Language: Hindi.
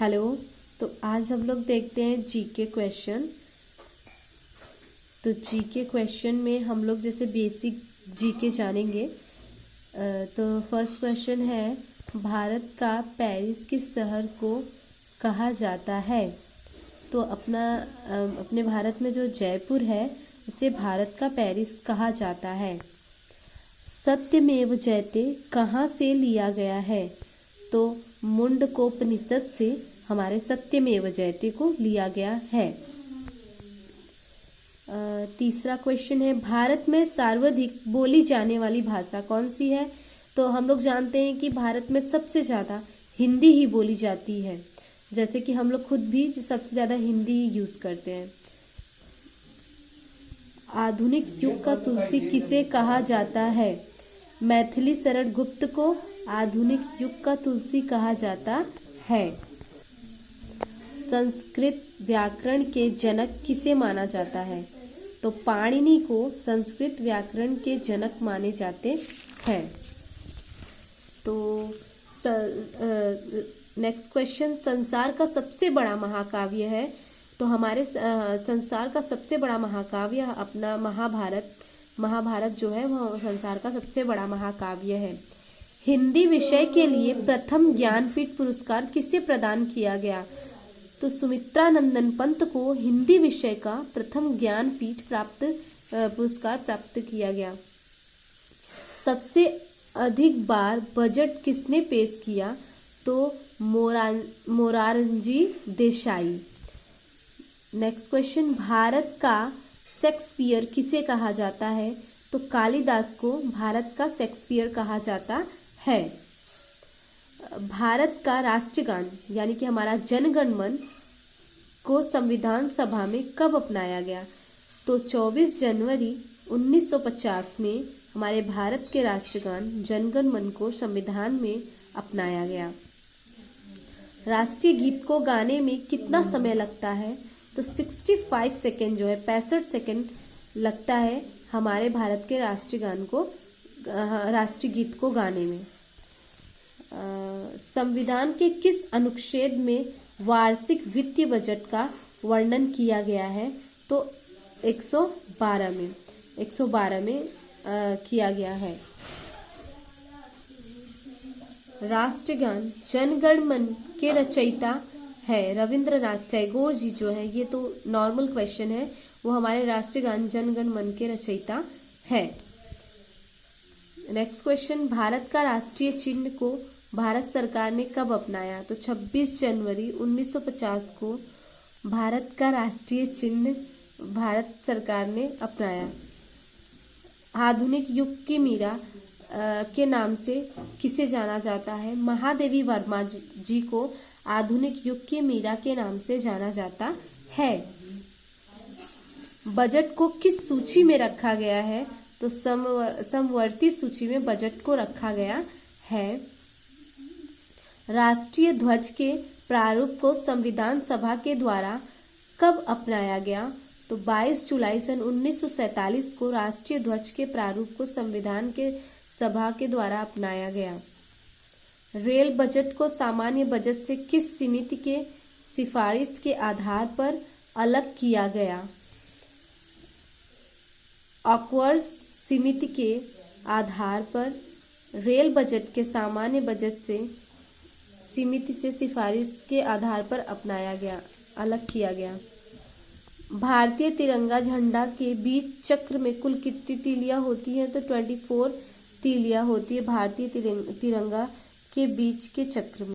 हेलो। तो आज हम लोग देखते हैं जीके क्वेश्चन। तो जीके क्वेश्चन में हम लोग जैसे बेसिक जीके जानेंगे। तो फर्स्ट क्वेश्चन है, भारत का पेरिस किस शहर को कहा जाता है? तो अपने भारत में जो जयपुर है उसे भारत का पेरिस कहा जाता है। सत्यमेव जयते कहाँ से लिया गया है? तो मुंडकोपनिषद से हमारे सत्यमेव जयते को लिया गया है। तीसरा क्वेश्चन है, भारत में सर्वाधिक बोली जाने वाली भाषा कौन सी है? तो हम लोग जानते हैं कि भारत में सबसे ज़्यादा हिंदी ही बोली जाती है, जैसे कि हम लोग खुद भी सबसे ज़्यादा हिंदी यूज़ करते हैं। आधुनिक युग का तुलसी किसे कहा जाता है? मैथिली शरण गुप्त को आधुनिक युग का तुलसी कहा जाता है। संस्कृत व्याकरण के जनक किसे माना जाता है? तो पाणिनि को संस्कृत व्याकरण के जनक माने जाते हैं। तो नेक्स्ट क्वेश्चन, संसार का सबसे बड़ा महाकाव्य है। तो हमारे संसार का सबसे बड़ा महाकाव्य अपना महाभारत जो है वह संसार का सबसे बड़ा महाकाव्य है। हिंदी विषय के लिए प्रथम ज्ञानपीठ पुरस्कार किसे प्रदान किया गया? तो सुमित्रा नंदन पंत को हिंदी विषय का प्रथम ज्ञानपीठ पुरस्कार प्राप्त किया गया। सबसे अधिक बार बजट किसने पेश किया? तो मोरारजी देसाई। नेक्स्ट क्वेश्चन, भारत का शेक्सपियर किसे कहा जाता है? तो कालिदास को भारत का शेक्सपियर कहा जाता है। भारत का राष्ट्रीय गान यानी कि हमारा जनगण मन को संविधान सभा में कब अपनाया गया? तो 24 जनवरी 1950 में हमारे भारत के राष्ट्रीय गान जनगण मन को संविधान में अपनाया गया। राष्ट्रीय गीत को गाने में कितना समय लगता है? तो 65 सेकेंड जो है 65 सेकेंड लगता है हमारे भारत के राष्ट्रीय गान को राष्ट्रीय गीत को गाने में। संविधान के किस अनुच्छेद में वार्षिक वित्तीय बजट का वर्णन किया गया है? तो 112 में किया गया है। राष्ट्रीय गान जनगण मन के रचयिता है रविंद्रनाथ टैगोर जी जो है, ये तो नॉर्मल क्वेश्चन है, वो हमारे राष्ट्रीय गान जनगण मन के रचयिता है। नेक्स्ट क्वेश्चन, भारत का राष्ट्रीय चिन्ह को भारत सरकार ने कब अपनाया? तो 26 जनवरी 1950 को भारत का राष्ट्रीय चिन्ह भारत सरकार ने अपनाया। आधुनिक युग की मीरा के नाम से किसे जाना जाता है? महादेवी वर्मा जी को आधुनिक युग की मीरा के नाम से जाना जाता है। बजट को किस सूची में रखा गया है? तो समवर्ती सूची में बजट को रखा गया है। राष्ट्रीय ध्वज के प्रारूप को संविधान सभा के द्वारा कब अपनाया गया? तो 22 जुलाई सन 1947 को राष्ट्रीय ध्वज के प्रारूप को संविधान के सभा के द्वारा अपनाया गया। रेल बजट को सामान्य बजट से किस समिति के सिफारिश के आधार पर अलग किया गया? ऑकवर्स समिति के आधार पर रेल बजट के सामान्य बजट से समिति से सिफारिश के आधार पर अपनाया गया, अलग किया गया। भारतीय तिरंगा झंडा के बीच चक्र में कुल कितनी तीलियां होती हैं? तो 24 तीलियां होती है भारतीय तिरंगा के बीच के चक्र में।